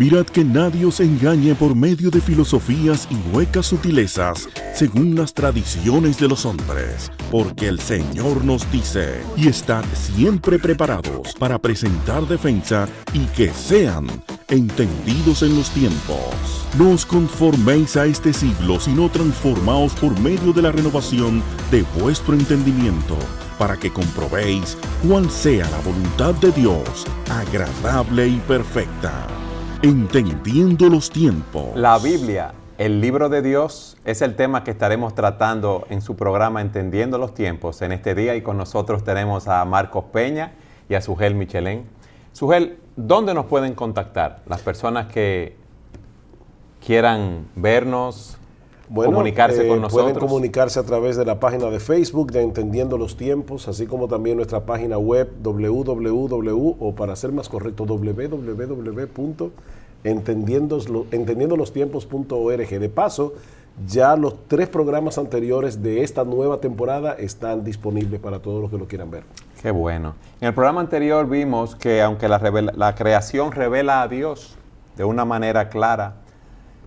Mirad que nadie os engañe por medio de filosofías y huecas sutilezas, según las tradiciones de los hombres, porque el Señor nos dice, y estad siempre preparados para presentar defensa y que sean entendidos en los tiempos. No os conforméis a este siglo, sino transformaos por medio de la renovación de vuestro entendimiento, para que comprobéis cuál sea la voluntad de Dios, agradable y perfecta. Entendiendo los tiempos. La Biblia, el libro de Dios, es el tema que estaremos tratando en su programa Entendiendo los tiempos en este día, y con nosotros tenemos a Marcos Peña y a Sugel Michelén. Sugel, ¿dónde nos pueden contactar las personas que quieran vernos, comunicarse con nosotros? Pueden comunicarse a través de la página de Facebook de Entendiendo los Tiempos, así como también nuestra página web www, o para ser más correcto, www.entendiendolostiempos.org. De paso, ya los 3 programas anteriores de esta nueva temporada están disponibles para todos los que lo quieran ver. Qué bueno. En el programa anterior vimos que aunque la creación revela a Dios de una manera clara,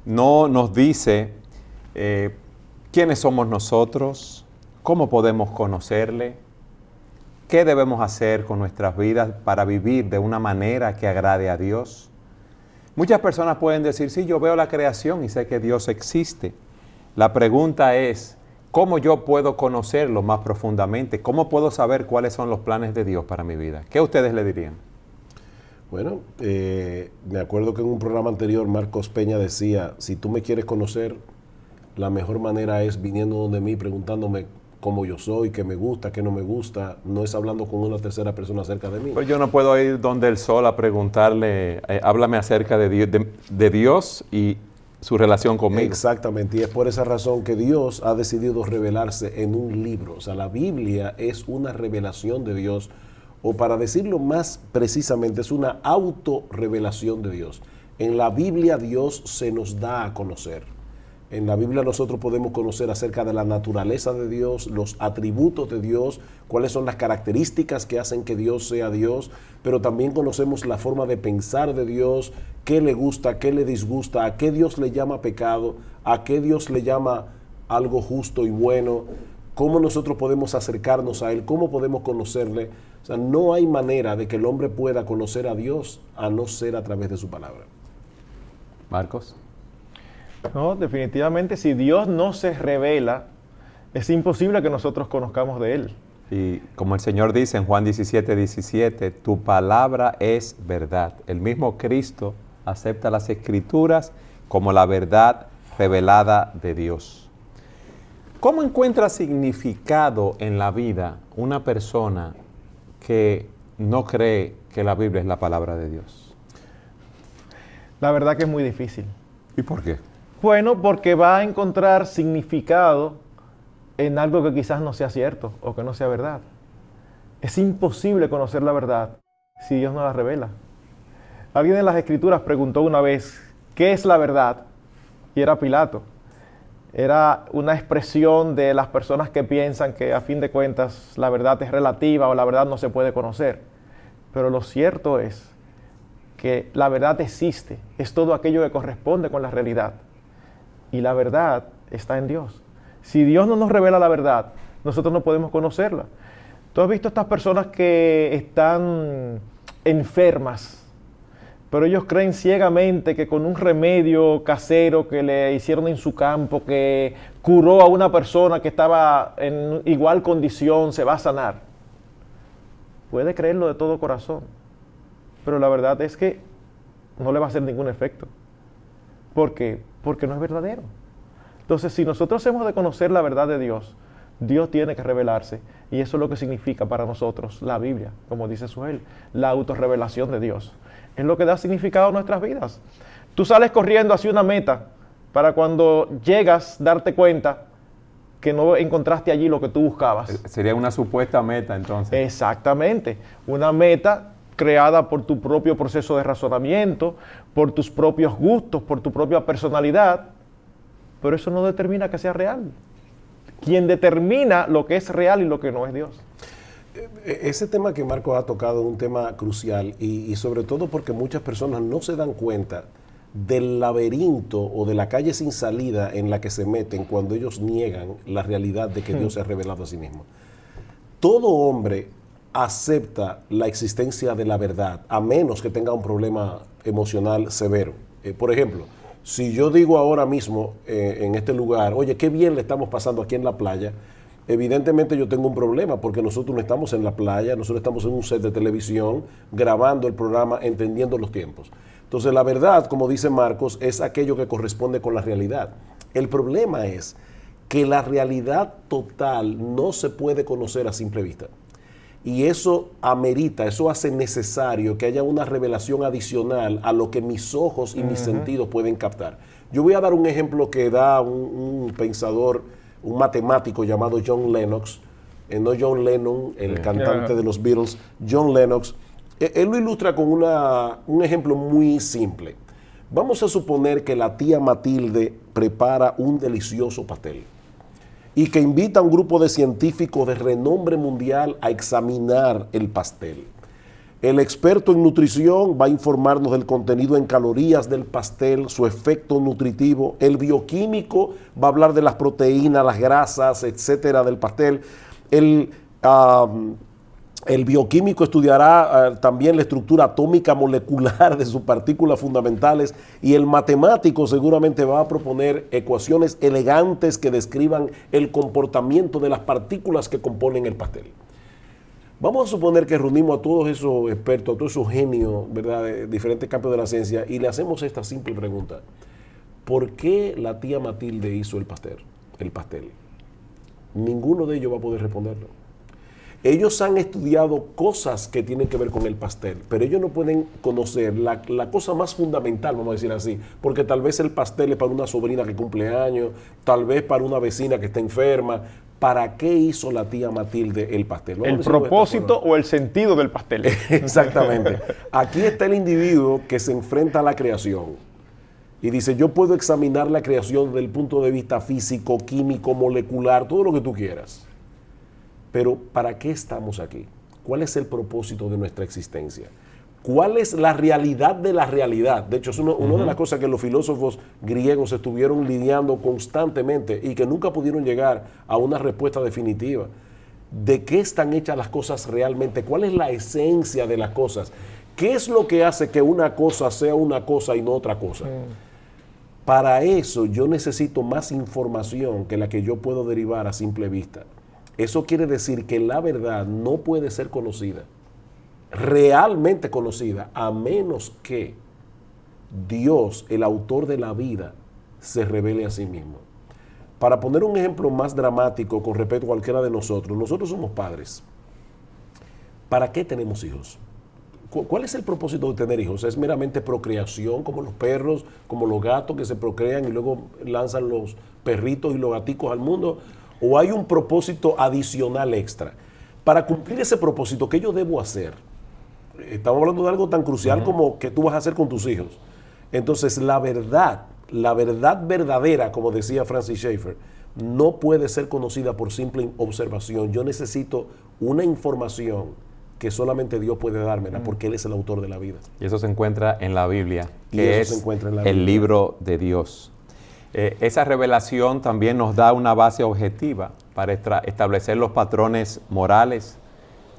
no nos dice quiénes somos nosotros, cómo podemos conocerle, qué debemos hacer con nuestras vidas para vivir de una manera que agrade a Dios. Muchas personas pueden decir, sí, yo veo la creación y sé que Dios existe. La pregunta es, ¿cómo yo puedo conocerlo más profundamente? ¿Cómo puedo saber cuáles son los planes de Dios para mi vida? ¿Qué ustedes le dirían? Bueno, me acuerdo que en un programa anterior Marcos Peña decía, si tú me quieres conocer, la mejor manera es viniendo donde mí, preguntándome cómo yo soy, qué me gusta, qué no me gusta. No es hablando con una tercera persona acerca de mí. Pues yo no puedo ir donde el sol a preguntarle, háblame acerca de Dios y su relación conmigo. Exactamente, y es por esa razón que Dios ha decidido revelarse en un libro. O sea, la Biblia es una revelación de Dios, o para decirlo más precisamente, es una autorrevelación de Dios. En la Biblia Dios se nos da a conocer. En la Biblia nosotros podemos conocer acerca de la naturaleza de Dios, los atributos de Dios, cuáles son las características que hacen que Dios sea Dios, pero también conocemos la forma de pensar de Dios, qué le gusta, qué le disgusta, a qué Dios le llama pecado, a qué Dios le llama algo justo y bueno, cómo nosotros podemos acercarnos a Él, cómo podemos conocerle. O sea, no hay manera de que el hombre pueda conocer a Dios a no ser a través de su palabra. Marcos. No, definitivamente, si Dios no se revela, es imposible que nosotros conozcamos de Él. Y como el Señor dice en Juan 17:17, tu palabra es verdad. El mismo Cristo acepta las Escrituras como la verdad revelada de Dios. ¿Cómo encuentra significado en la vida una persona que no cree que la Biblia es la palabra de Dios? La verdad que es muy difícil. ¿Y por qué? Bueno, porque va a encontrar significado en algo que quizás no sea cierto o que no sea verdad. Es imposible conocer la verdad si Dios no la revela. Alguien en las Escrituras preguntó una vez, ¿qué es la verdad? Y era Pilato. Era una expresión de las personas que piensan que a fin de cuentas la verdad es relativa o la verdad no se puede conocer. Pero lo cierto es que la verdad existe, es todo aquello que corresponde con la realidad. Y la verdad está en Dios. Si Dios no nos revela la verdad, nosotros no podemos conocerla. Tú has visto estas personas que están enfermas, pero ellos creen ciegamente que con un remedio casero que le hicieron en su campo, que curó a una persona que estaba en igual condición, se va a sanar. Puede creerlo de todo corazón, pero la verdad es que no le va a hacer ningún efecto. ¿Por qué? Porque no es verdadero. Entonces, si nosotros hemos de conocer la verdad de Dios, Dios tiene que revelarse, y eso es lo que significa para nosotros la Biblia, como dice Sugel, la autorrevelación de Dios. Es lo que da significado a nuestras vidas. Tú sales corriendo hacia una meta para cuando llegas darte cuenta que no encontraste allí lo que tú buscabas. Sería una supuesta meta entonces. Exactamente, una meta creada por tu propio proceso de razonamiento, por tus propios gustos, por tu propia personalidad, pero eso no determina que sea real. Quien determina lo que es real y lo que no es Dios. Ese tema que Marcos ha tocado es un tema crucial y sobre todo porque muchas personas no se dan cuenta del laberinto o de la calle sin salida en la que se meten cuando ellos niegan la realidad de que Dios se ha revelado a sí mismo. Todo hombre acepta la existencia de la verdad, a menos que tenga un problema emocional severo. Por ejemplo, si yo digo ahora mismo en este lugar, oye, qué bien le estamos pasando aquí en la playa, evidentemente yo tengo un problema porque nosotros no estamos en la playa, nosotros estamos en un set de televisión grabando el programa, entendiendo los tiempos. Entonces la verdad, como dice Marcos, es aquello que corresponde con la realidad. El problema es que la realidad total no se puede conocer a simple vista. Y eso amerita, eso hace necesario que haya una revelación adicional a lo que mis ojos y mis sentidos pueden captar. Yo voy a dar un ejemplo que da un pensador, un matemático llamado John Lennox, no John Lennon, el cantante de los Beatles, John Lennox. Él lo ilustra con un ejemplo muy simple. Vamos a suponer que la tía Matilde prepara un delicioso pastel y que invita a un grupo de científicos de renombre mundial a examinar el pastel. El experto en nutrición va a informarnos del contenido en calorías del pastel, su efecto nutritivo. El bioquímico va a hablar de las proteínas, las grasas, etcétera, del pastel. El bioquímico estudiará también la estructura atómica molecular de sus partículas fundamentales, y el matemático seguramente va a proponer ecuaciones elegantes que describan el comportamiento de las partículas que componen el pastel. Vamos a suponer que reunimos a todos esos expertos, a todos esos genios, ¿verdad?, de diferentes campos de la ciencia, y le hacemos esta simple pregunta: ¿por qué la tía Matilde hizo el pastel? Ninguno de ellos va a poder responderlo. Ellos han estudiado cosas que tienen que ver con el pastel, pero ellos no pueden conocer la cosa más fundamental, vamos a decir así, porque tal vez el pastel es para una sobrina que cumple años, tal vez para una vecina que está enferma. ¿Para qué hizo la tía Matilde el pastel? El propósito o el sentido del pastel. Exactamente. Aquí está el individuo que se enfrenta a la creación y dice: yo puedo examinar la creación desde el punto de vista físico, químico, molecular, todo lo que tú quieras. Pero ¿para qué estamos aquí? ¿Cuál es el propósito de nuestra existencia? ¿Cuál es la realidad de la realidad? De hecho, es una de las cosas que los filósofos griegos estuvieron lidiando constantemente y que nunca pudieron llegar a una respuesta definitiva. ¿De qué están hechas las cosas realmente? ¿Cuál es la esencia de las cosas? ¿Qué es lo que hace que una cosa sea una cosa y no otra cosa? Para eso yo necesito más información que la que yo puedo derivar a simple vista. Eso quiere decir que la verdad no puede ser conocida, realmente conocida, a menos que Dios, el autor de la vida, se revele a sí mismo. Para poner un ejemplo más dramático con respecto a cualquiera de nosotros somos padres. ¿Para qué tenemos hijos? ¿Cuál es el propósito de tener hijos? ¿Es meramente procreación, como los perros, como los gatos que se procrean y luego lanzan los perritos y los gaticos al mundo? ¿O hay un propósito adicional extra? Para cumplir ese propósito, ¿qué yo debo hacer? Estamos hablando de algo tan crucial como qué tú vas a hacer con tus hijos. Entonces, la verdad verdadera, como decía Francis Schaeffer, no puede ser conocida por simple observación. Yo necesito una información que solamente Dios puede dármela, porque Él es el autor de la vida. Y eso se encuentra en la Biblia, que es el libro de Dios. Esa revelación también nos da una base objetiva para establecer los patrones morales,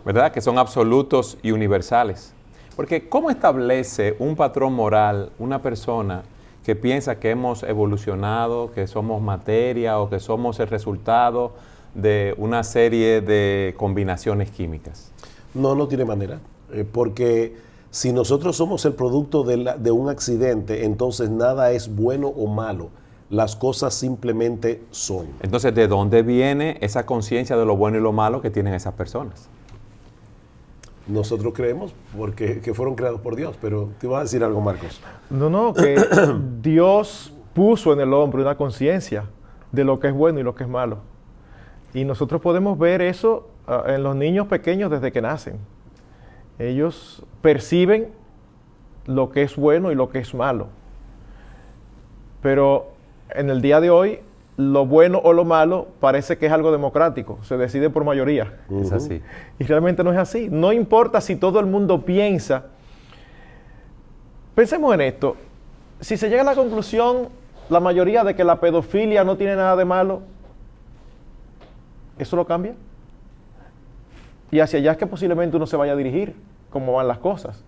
¿verdad?, que son absolutos y universales. Porque ¿cómo establece un patrón moral una persona que piensa que hemos evolucionado, que somos materia o que somos el resultado de una serie de combinaciones químicas? No tiene manera, porque si nosotros somos el producto de un accidente, entonces nada es bueno o malo. Las cosas simplemente son. Entonces, ¿de dónde viene esa conciencia de lo bueno y lo malo que tienen esas personas? Nosotros creemos que fueron creados por Dios, pero te iba a decir algo, Marcos. No, que Dios puso en el hombre una conciencia de lo que es bueno y lo que es malo. Y nosotros podemos ver eso en los niños pequeños desde que nacen. Ellos perciben lo que es bueno y lo que es malo. Pero en el día de hoy, lo bueno o lo malo parece que es algo democrático, se decide por mayoría. Es así. Y realmente no es así. No importa si todo el mundo piensa. Pensemos en esto. si se llega a la conclusión, la mayoría, de que la pedofilia no tiene nada de malo, ¿eso lo cambia? Y hacia allá es que posiblemente uno se vaya a dirigir, como van las cosas.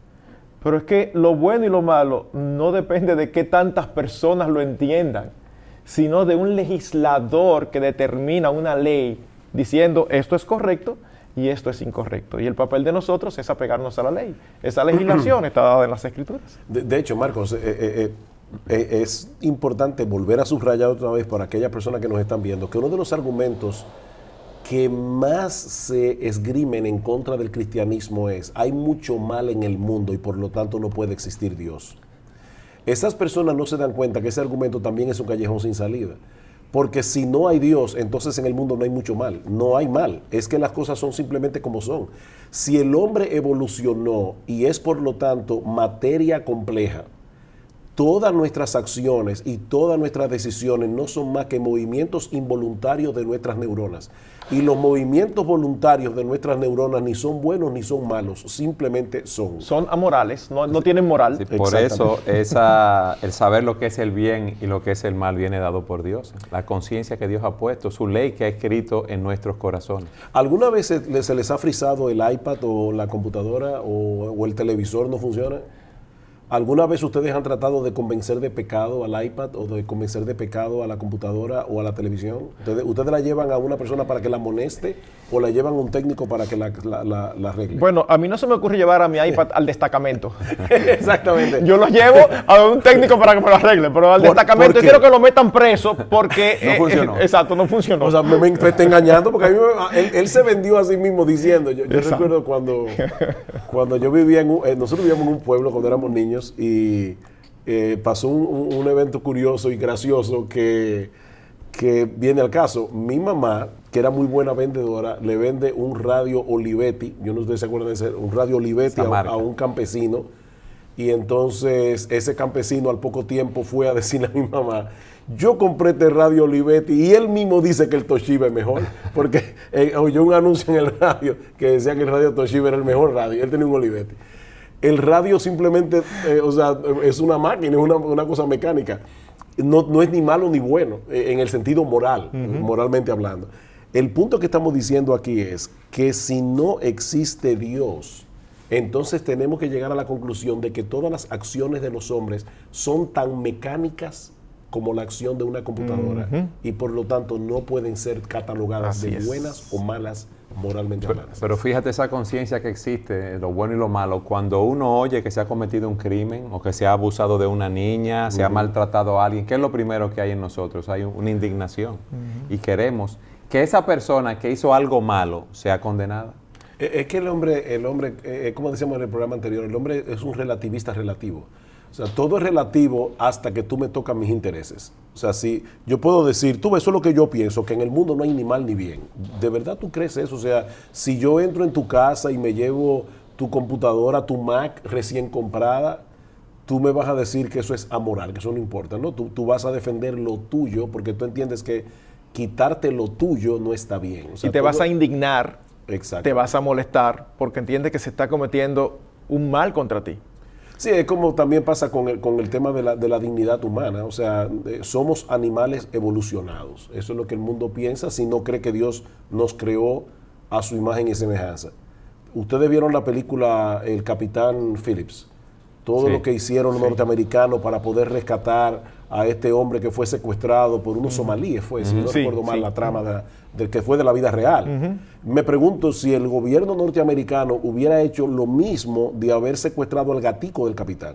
Pero es que lo bueno y lo malo no depende de qué tantas personas lo entiendan, sino de un legislador que determina una ley diciendo esto es correcto y esto es incorrecto. Y el papel de nosotros es apegarnos a la ley. Esa legislación está dada en las Escrituras. De hecho, Marcos, es importante volver a subrayar otra vez para aquellas personas que nos están viendo que uno de los argumentos que más se esgrimen en contra del cristianismo es: hay mucho mal en el mundo y por lo tanto no puede existir Dios. Esas personas no se dan cuenta que ese argumento también es un callejón sin salida. Porque si no hay Dios, entonces en el mundo no hay mucho mal. No hay mal. Es que las cosas son simplemente como son. Si el hombre evolucionó y es por lo tanto materia compleja, todas nuestras acciones y todas nuestras decisiones no son más que movimientos involuntarios de nuestras neuronas. Y los movimientos voluntarios de nuestras neuronas ni son buenos ni son malos, simplemente son. Son amorales, no tienen moral. Sí, por eso el saber lo que es el bien y lo que es el mal viene dado por Dios. La conciencia que Dios ha puesto, su ley que ha escrito en nuestros corazones. ¿Alguna vez se les ha frisado el iPad o la computadora o el televisor no funciona? ¿Alguna vez ustedes han tratado de convencer de pecado al iPad o de convencer de pecado a la computadora o a la televisión? ¿Ustedes la llevan a una persona para que la amoneste o la llevan a un técnico para que la arregle? Bueno, a mí no se me ocurre llevar a mi iPad al destacamento. Exactamente. Yo lo llevo a un técnico para que me lo arregle, pero al destacamento yo quiero que lo metan preso porque... No funcionó. Exacto, no funcionó. O sea, me está engañando porque a mí él se vendió a sí mismo diciendo... Yo recuerdo cuando yo vivía nosotros vivíamos en un pueblo cuando éramos niños y pasó un evento curioso y gracioso que viene al caso. Mi mamá, que era muy buena vendedora, le vende un radio Olivetti, yo no sé si se acuerdan de ese, un radio Olivetti a un campesino, y entonces ese campesino al poco tiempo fue a decirle a mi mamá: yo compré este radio Olivetti, y él mismo dice que el Toshiba es mejor, porque oyó un anuncio en el radio que decía que el radio Toshiba era el mejor radio, él tenía un Olivetti. El radio simplemente, es una máquina, es una cosa mecánica. No es ni malo ni bueno, en el sentido moral, moralmente hablando. El punto que estamos diciendo aquí es que si no existe Dios, entonces tenemos que llegar a la conclusión de que todas las acciones de los hombres son tan mecánicas como la acción de una computadora, y por lo tanto no pueden ser catalogadas de buenas o malas moralmente hablando. Pero fíjate esa conciencia que existe, lo bueno y lo malo. Cuando uno oye que se ha cometido un crimen o que se ha abusado de una niña, se ha maltratado a alguien, ¿qué es lo primero que hay en nosotros? Hay una indignación. Y queremos que esa persona que hizo algo malo sea condenada. Es que el hombre, como decíamos en el programa anterior, el hombre es un relativista relativo. O sea, todo es relativo hasta que tú me tocas mis intereses. O sea, si yo puedo decir, tú ves, eso es lo que yo pienso, que en el mundo no hay ni mal ni bien. ¿De verdad tú crees eso? O sea, si yo entro en tu casa y me llevo tu computadora, tu Mac recién comprada, tú me vas a decir que eso es amoral, que eso no importa, ¿no? Tú vas a defender lo tuyo porque tú entiendes que quitarte lo tuyo no está bien. O sea, y te vas a indignar, exacto, te vas a molestar porque entiendes que se está cometiendo un mal contra ti. Sí, es como también pasa con el tema de la dignidad humana. O sea, somos animales evolucionados. Eso es lo que el mundo piensa si no cree que Dios nos creó a su imagen y semejanza. Ustedes vieron la película El Capitán Phillips. Todo lo que hicieron los norteamericanos para poder rescatar a este hombre que fue secuestrado por unos somalíes, si no recuerdo mal la trama del que fue de la vida real. Me pregunto si el gobierno norteamericano hubiera hecho lo mismo de haber secuestrado al gatico del capitán.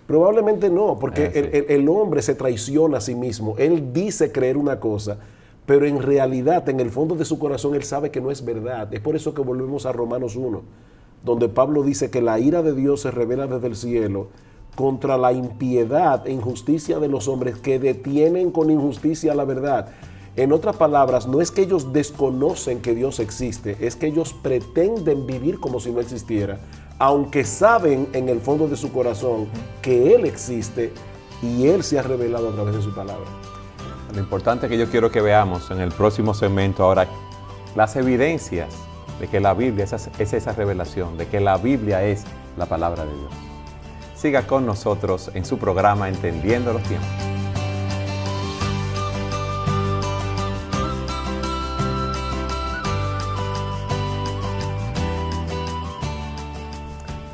Probablemente no, porque el hombre se traiciona a sí mismo. Él dice creer una cosa, pero en realidad, en el fondo de su corazón, él sabe que no es verdad. Es por eso que volvemos a Romanos 1, donde Pablo dice que la ira de Dios se revela desde el cielo contra la impiedad e injusticia de los hombres que detienen con injusticia la verdad. En otras palabras, no es que ellos desconocen que Dios existe, es que ellos pretenden vivir como si no existiera, aunque saben en el fondo de su corazón que Él existe y Él se ha revelado a través de su palabra. Lo importante que yo quiero que veamos en el próximo segmento ahora, las evidencias de que la Biblia es esa revelación, de que la Biblia es la palabra de Dios. Siga con nosotros en su programa Entendiendo los Tiempos.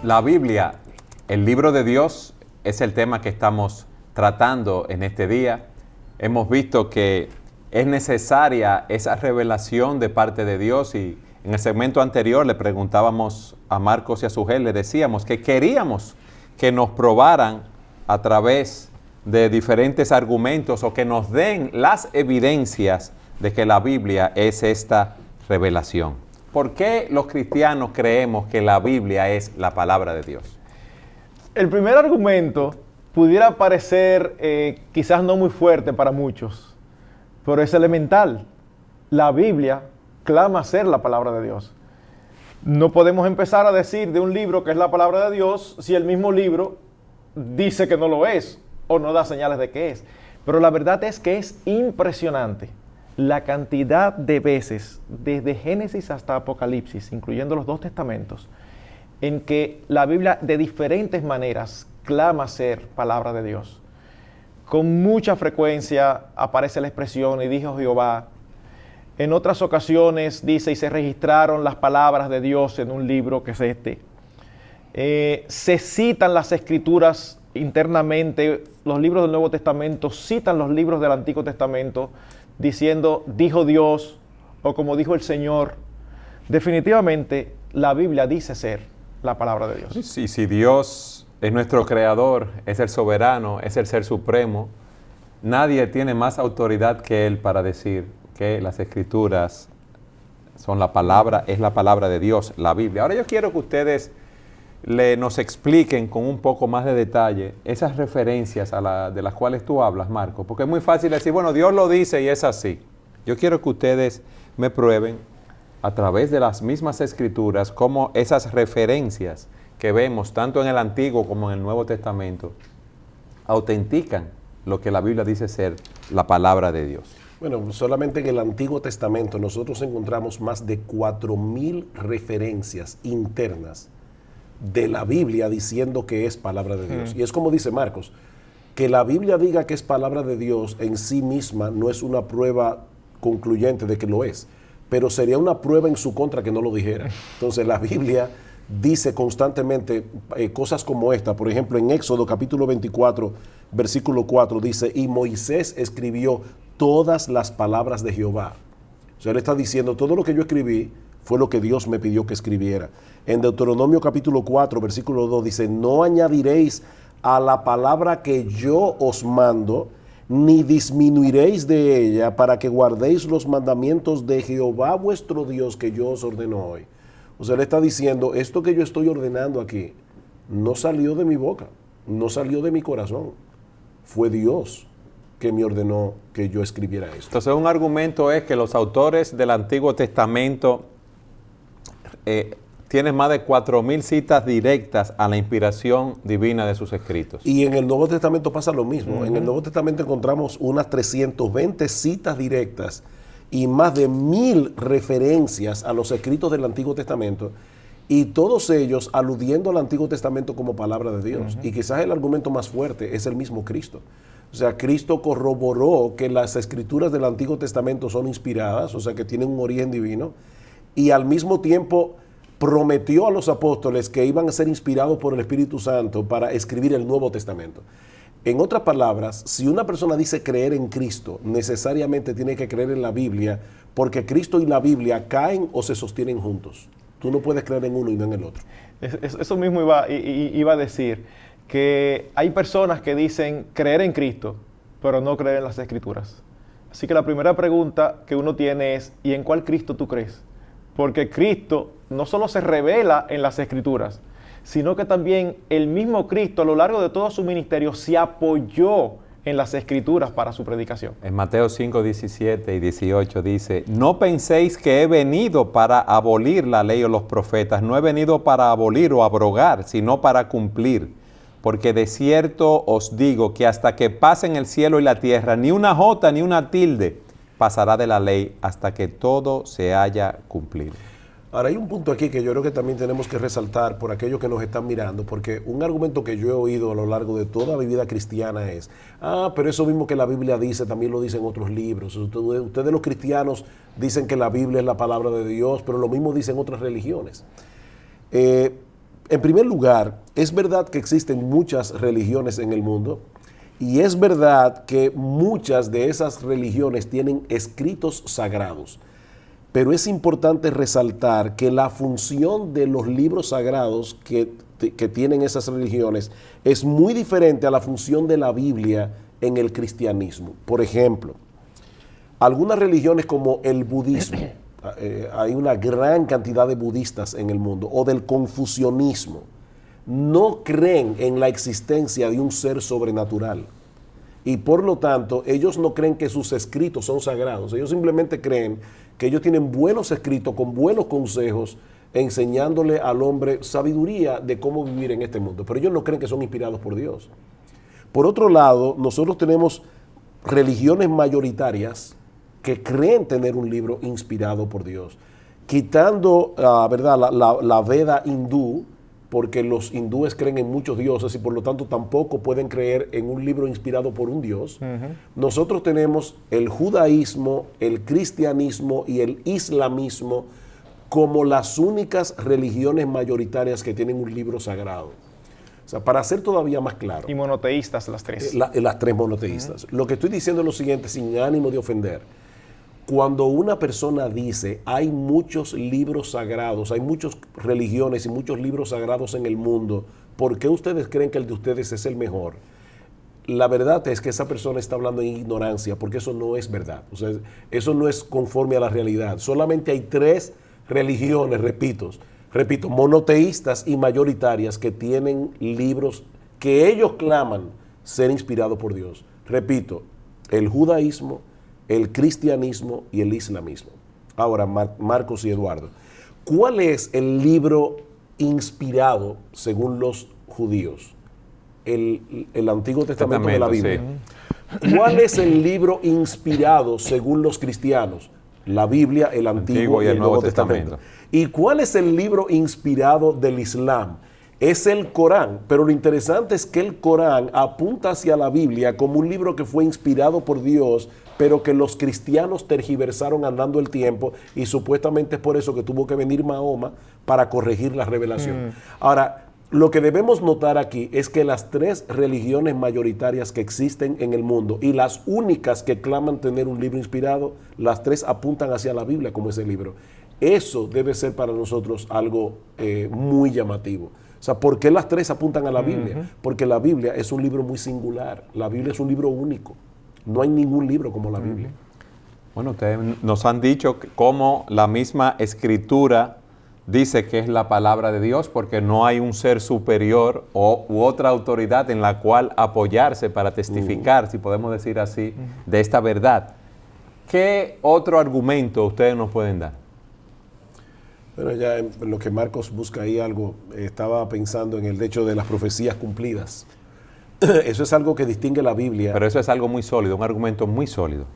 La Biblia, el libro de Dios, es el tema que estamos tratando en este día. Hemos visto que es necesaria esa revelación de parte de Dios y en el segmento anterior le preguntábamos a Marcos y a Sugel, le decíamos que queríamos que nos probaran a través de diferentes argumentos o que nos den las evidencias de que la Biblia es esta revelación. ¿Por qué los cristianos creemos que la Biblia es la palabra de Dios? El primer argumento pudiera parecer quizás no muy fuerte para muchos, pero es elemental. La Biblia clama ser la palabra de Dios. No podemos empezar a decir de un libro que es la palabra de Dios si el mismo libro dice que no lo es o no da señales de que es. Pero la verdad es que es impresionante la cantidad de veces, desde Génesis hasta Apocalipsis, incluyendo los dos testamentos, en que la Biblia de diferentes maneras clama ser palabra de Dios. Con mucha frecuencia aparece la expresión, y dijo Jehová. En otras ocasiones dice, y se registraron las palabras de Dios en un libro que es este. Se citan las escrituras internamente, los libros del Nuevo Testamento citan los libros del Antiguo Testamento, diciendo, dijo Dios, o como dijo el Señor. Definitivamente, la Biblia dice ser la palabra de Dios. Sí, si Dios es nuestro creador, es el soberano, es el ser supremo, nadie tiene más autoridad que Él para decir que las escrituras son la palabra, es la palabra de Dios, la Biblia. Ahora yo quiero que ustedes nos expliquen con un poco más de detalle esas referencias de las cuales tú hablas, Marco, porque es muy fácil decir, bueno, Dios lo dice y es así. Yo quiero que ustedes me prueben a través de las mismas escrituras cómo esas referencias que vemos tanto en el Antiguo como en el Nuevo Testamento autentican lo que la Biblia dice ser la palabra de Dios. Bueno, solamente en el Antiguo Testamento nosotros encontramos más de 4,000 referencias internas de la Biblia diciendo que es palabra de Dios. Y es como dice Marcos, que la Biblia diga que es palabra de Dios en sí misma no es una prueba concluyente de que lo es, pero sería una prueba en su contra que no lo dijera. Entonces la Biblia dice constantemente cosas como esta. Por ejemplo, en Éxodo capítulo 24, versículo 4 dice, y Moisés escribió todas las palabras de Jehová. O sea, él está diciendo, todo lo que yo escribí fue lo que Dios me pidió que escribiera. En Deuteronomio capítulo 4, versículo 2 dice, no añadiréis a la palabra que yo os mando, ni disminuiréis de ella, para que guardéis los mandamientos de Jehová vuestro Dios que yo os ordeno hoy. O sea, él está diciendo, esto que yo estoy ordenando aquí, no salió de mi boca, no salió de mi corazón. Fue Dios que me ordenó que yo escribiera esto. Entonces, un argumento es que los autores del Antiguo Testamento tienen más de 4,000 citas directas a la inspiración divina de sus escritos. Y en el Nuevo Testamento pasa lo mismo. En el Nuevo Testamento encontramos unas 320 citas directas y más de 1,000 referencias a los escritos del Antiguo Testamento, y todos ellos aludiendo al Antiguo Testamento como palabra de Dios. Y quizás el argumento más fuerte es el mismo Cristo. O sea, Cristo corroboró que las escrituras del Antiguo Testamento son inspiradas, o sea, que tienen un origen divino, y al mismo tiempo prometió a los apóstoles que iban a ser inspirados por el Espíritu Santo para escribir el Nuevo Testamento. En otras palabras, si una persona dice creer en Cristo, necesariamente tiene que creer en la Biblia, porque Cristo y la Biblia caen o se sostienen juntos. Tú no puedes creer en uno y no en el otro. Eso mismo iba a decir, que hay personas que dicen creer en Cristo, pero no creer en las Escrituras. Así que la primera pregunta que uno tiene es, ¿y en cuál Cristo tú crees? Porque Cristo no solo se revela en las Escrituras, sino que también el mismo Cristo a lo largo de todo su ministerio se apoyó en las Escrituras para su predicación. En Mateo 5, 17 y 18 dice, no penséis que he venido para abolir la ley o los profetas, no he venido para abolir o abrogar, sino para cumplir. Porque de cierto os digo que hasta que pasen el cielo y la tierra, ni una jota ni una tilde pasará de la ley hasta que todo se haya cumplido. Ahora, hay un punto aquí que yo creo que también tenemos que resaltar por aquellos que nos están mirando, porque un argumento que yo he oído a lo largo de toda mi vida cristiana es, pero eso mismo que la Biblia dice, también lo dicen otros libros. Ustedes los cristianos dicen que la Biblia es la palabra de Dios, pero lo mismo dicen otras religiones. En primer lugar, es verdad que existen muchas religiones en el mundo, y es verdad que muchas de esas religiones tienen escritos sagrados. Pero es importante resaltar que la función de los libros sagrados que tienen esas religiones es muy diferente a la función de la Biblia en el cristianismo. Por ejemplo, algunas religiones como el budismo, hay una gran cantidad de budistas en el mundo, o del confucianismo, no creen en la existencia de un ser sobrenatural. Y por lo tanto, ellos no creen que sus escritos son sagrados. Ellos simplemente creen que ellos tienen buenos escritos con buenos consejos, enseñándole al hombre sabiduría de cómo vivir en este mundo. Pero ellos no creen que son inspirados por Dios. Por otro lado, nosotros tenemos religiones mayoritarias que creen tener un libro inspirado por Dios. Quitando, ¿verdad?, la Veda hindú, porque los hindúes creen en muchos dioses y por lo tanto tampoco pueden creer en un libro inspirado por un dios. Nosotros tenemos el judaísmo, el cristianismo y el islamismo como las únicas religiones mayoritarias que tienen un libro sagrado. O sea, para ser todavía más claro. Y monoteístas las tres. Las tres monoteístas. Lo que estoy diciendo es lo siguiente, sin ánimo de ofender. Cuando una persona dice, hay muchos libros sagrados, hay muchas religiones y muchos libros sagrados en el mundo, ¿por qué ustedes creen que el de ustedes es el mejor? La verdad es que esa persona está hablando en ignorancia, porque eso no es verdad. O sea, eso no es conforme a la realidad. Solamente hay tres religiones, repito, monoteístas y mayoritarias que tienen libros que ellos claman ser inspirados por Dios. Repito, el judaísmo, el cristianismo y el islamismo. Ahora, Marcos y Eduardo, ¿cuál es el libro inspirado según los judíos? El Antiguo Testamento de la Biblia. Sí. ¿Cuál es el libro inspirado según los cristianos? La Biblia, el Antiguo y el Nuevo Testamento. ¿Y cuál es el libro inspirado del Islam? Es el Corán, pero lo interesante es que el Corán apunta hacia la Biblia como un libro que fue inspirado por Dios, pero que los cristianos tergiversaron andando el tiempo, y supuestamente es por eso que tuvo que venir Mahoma para corregir la revelación. Ahora, lo que debemos notar aquí es que las tres religiones mayoritarias que existen en el mundo y las únicas que claman tener un libro inspirado, las tres apuntan hacia la Biblia como ese libro. Eso debe ser para nosotros algo muy llamativo. O sea, ¿por qué las tres apuntan a la Biblia? Porque la Biblia es un libro muy singular. La Biblia es un libro único. No hay ningún libro como la Biblia. Bueno, ustedes nos han dicho cómo la misma Escritura dice que es la palabra de Dios, porque no hay un ser superior u otra autoridad en la cual apoyarse para testificar, si podemos decir así, de esta verdad. ¿Qué otro argumento ustedes nos pueden dar? Bueno, ya en lo que Marcos busca ahí algo, estaba pensando en el hecho de las profecías cumplidas. Eso es algo que distingue la Biblia. Pero eso es algo muy sólido, un argumento muy sólido.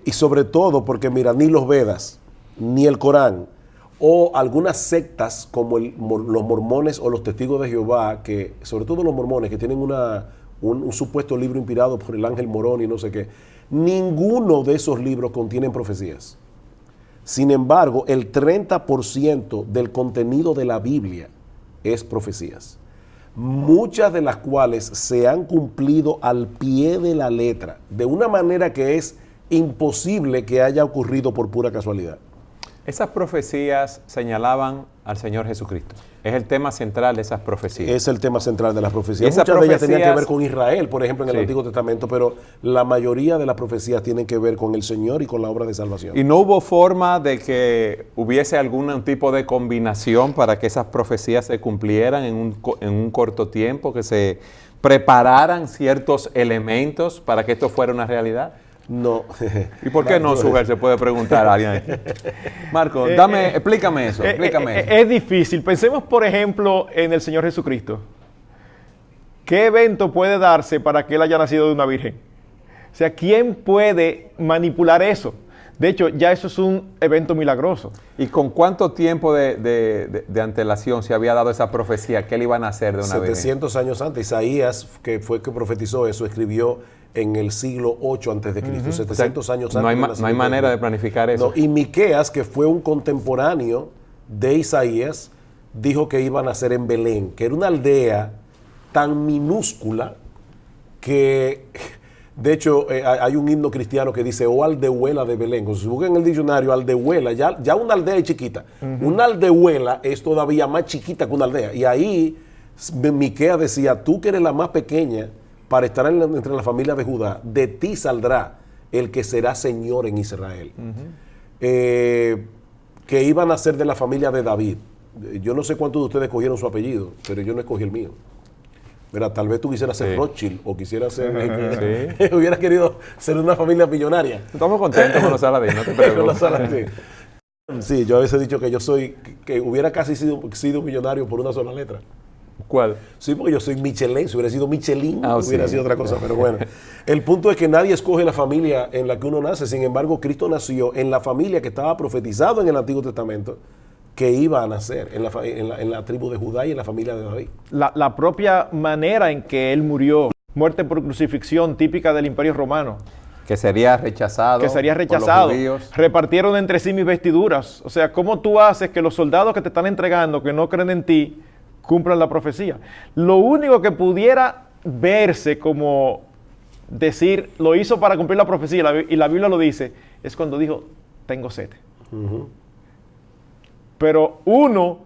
Y sobre todo porque, mira, ni los Vedas, ni el Corán, o algunas sectas como los mormones o los testigos de Jehová, que sobre todo los mormones, que tienen un supuesto libro inspirado por el ángel Morón y no sé qué, ninguno de esos libros contienen profecías. Sin embargo, el 30% del contenido de la Biblia es profecías, muchas de las cuales se han cumplido al pie de la letra, de una manera que es imposible que haya ocurrido por pura casualidad. Esas profecías señalaban al Señor Jesucristo. Es el tema central de esas profecías. Es el tema central de las profecías. Muchas de ellas tenían que ver con Israel, por ejemplo, en el Antiguo Testamento, pero la mayoría de las profecías tienen que ver con el Señor y con la obra de salvación. ¿Y no hubo forma de que hubiese algún tipo de combinación para que esas profecías se cumplieran en un corto tiempo, que se prepararan ciertos elementos para que esto fuera una realidad? No. ¿Y por qué no, Suger? Se puede preguntar a alguien. Marco, explícame eso. Es difícil. Pensemos, por ejemplo, en el Señor Jesucristo. ¿Qué evento puede darse para que Él haya nacido de una virgen? O sea, ¿quién puede manipular eso? De hecho, ya eso es un evento milagroso. ¿Y con cuánto tiempo de antelación se había dado esa profecía que él iba a nacer de una vez? 700 años antes. Isaías, que fue que profetizó eso, escribió en el siglo 8 antes de Cristo, 700 años antes. No hay manera de planificar eso. No, y Miqueas, que fue un contemporáneo de Isaías, dijo que iba a nacer en Belén, que era una aldea tan minúscula que, de hecho, hay un himno cristiano que dice, oh aldehuela de Belén. Cuando se busca en el diccionario, aldehuela, ya una aldea es chiquita. Una aldehuela es todavía más chiquita que una aldea. Y ahí Miqueas decía, tú que eres la más pequeña para estar entre la familia de Judá, de ti saldrá el que será Señor en Israel. Que iban a ser de la familia de David. Yo no sé cuántos de ustedes cogieron su apellido, pero yo no escogí el mío. Mira, tal vez tú quisieras ser Rothschild o quisieras ser... hubieras querido ser una familia millonaria. Estamos contentos con los Saladín, no te preocupes. Sí, yo a veces he dicho que hubiera casi sido millonario por una sola letra. ¿Cuál? Sí, porque yo soy Michelin. Si hubiera sido Michelin, hubiera sido otra cosa. Pero bueno, el punto es que nadie escoge la familia en la que uno nace. Sin embargo, Cristo nació en la familia que estaba profetizado en el Antiguo Testamento que iba a nacer, en la tribu de Judá y en la familia de David. La propia manera en que él murió, muerte por crucifixión típica del Imperio Romano. Que sería rechazado. Que sería rechazado. Por los judíos. Repartieron entre sí mis vestiduras. O sea, ¿cómo tú haces que los soldados que te están entregando, que no creen en ti, cumplan la profecía? Lo único que pudiera verse como decir, lo hizo para cumplir la profecía, y la Biblia lo dice, es cuando dijo, tengo sed. Pero uno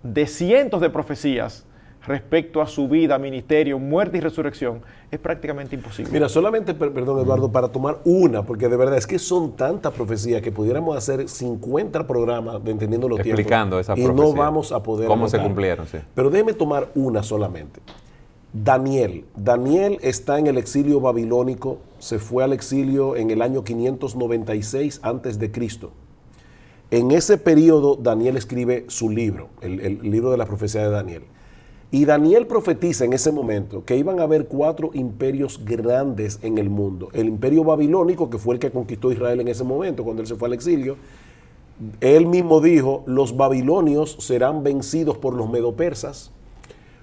de cientos de profecías respecto a su vida, ministerio, muerte y resurrección es prácticamente imposible. Mira, solamente, perdón Eduardo, para tomar una, porque de verdad es que son tantas profecías que pudiéramos hacer 50 programas de Entendiendo los Tiempos. Explicando esas profecías. Y no vamos a poder cómo anotar. Se cumplieron, sí. Pero déjeme tomar una solamente. Daniel está en el exilio babilónico, se fue al exilio en el año 596 antes de Cristo. En ese periodo Daniel escribe su libro, el libro de la profecía de Daniel. Y Daniel profetiza en ese momento que iban a haber 4 imperios grandes en el mundo. El imperio babilónico, que fue el que conquistó Israel en ese momento, cuando él se fue al exilio. Él mismo dijo, los babilonios serán vencidos por los medopersas.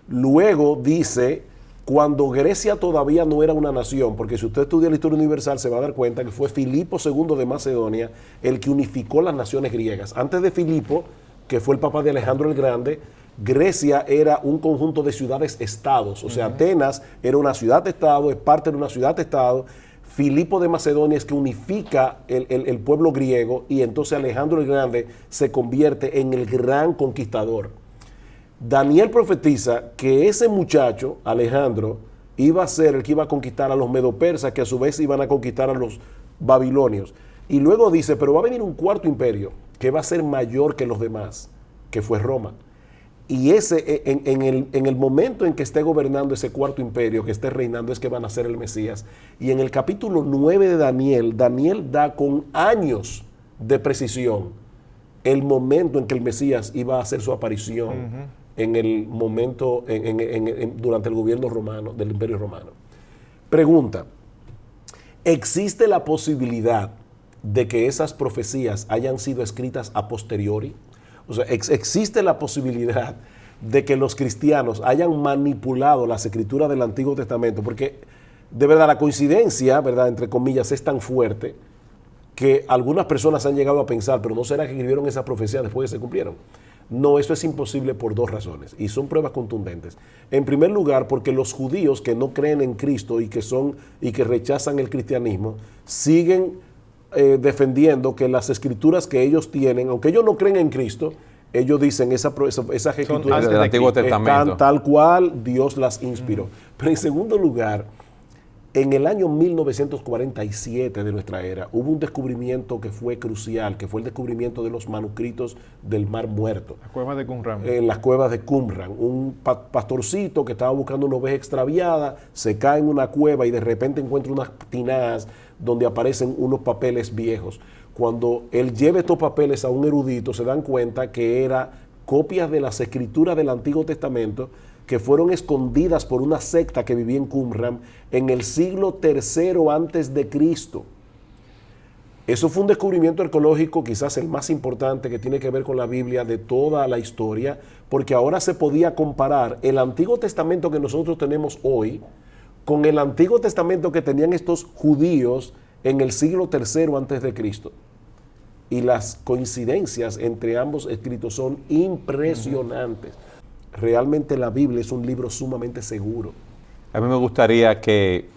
Luego dice, cuando Grecia todavía no era una nación, porque si usted estudia la historia universal se va a dar cuenta que fue Filipo II de Macedonia el que unificó las naciones griegas. Antes de Filipo, que fue el papá de Alejandro el Grande, Grecia era un conjunto de ciudades-estados. O sea, Atenas era una ciudad-estado, es parte de una ciudad-estado. Filipo de Macedonia es que unifica el pueblo griego y entonces Alejandro el Grande se convierte en el gran conquistador. Daniel profetiza que ese muchacho, Alejandro, iba a ser el que iba a conquistar a los medopersas, que a su vez iban a conquistar a los babilonios. Y luego dice, pero va a venir un cuarto imperio que va a ser mayor que los demás, que fue Roma. Y ese, en el momento en que esté gobernando ese cuarto imperio, que esté reinando, es que van a ser el Mesías. Y en el capítulo 9 de Daniel, Daniel da con años de precisión el momento en que el Mesías iba a hacer su aparición en el momento, durante el gobierno romano, del Imperio Romano. Pregunta, ¿existe la posibilidad de que esas profecías hayan sido escritas a posteriori? O sea, ¿existe la posibilidad de que los cristianos hayan manipulado las escrituras del Antiguo Testamento? Porque de verdad la coincidencia, ¿verdad?, entre comillas, es tan fuerte que algunas personas han llegado a pensar, pero ¿no será que escribieron esas profecías después que se cumplieron? No, eso es imposible por 2 razones y son pruebas contundentes. En primer lugar, porque los judíos que no creen en Cristo y que rechazan el cristianismo siguen defendiendo que las escrituras que ellos tienen, aunque ellos no creen en Cristo, ellos dicen esas escrituras del Antiguo Testamento están tal cual Dios las inspiró. Pero en segundo lugar, en el año 1947 de nuestra era, hubo un descubrimiento que fue crucial, que fue el descubrimiento de los manuscritos del Mar Muerto. Las cuevas de Qumran. En las cuevas de Qumran. Un pastorcito que estaba buscando una oveja extraviada, se cae en una cueva y de repente encuentra unas tinajas donde aparecen unos papeles viejos. Cuando él lleva estos papeles a un erudito, se dan cuenta que eran copias de las escrituras del Antiguo Testamento que fueron escondidas por una secta que vivía en Qumran en el siglo III antes de Cristo. Eso fue un descubrimiento arqueológico, quizás el más importante, que tiene que ver con la Biblia de toda la historia, porque ahora se podía comparar el Antiguo Testamento que nosotros tenemos hoy con el Antiguo Testamento que tenían estos judíos en el siglo III antes de Cristo. Y las coincidencias entre ambos escritos son impresionantes. Realmente la Biblia es un libro sumamente seguro. A mí me gustaría que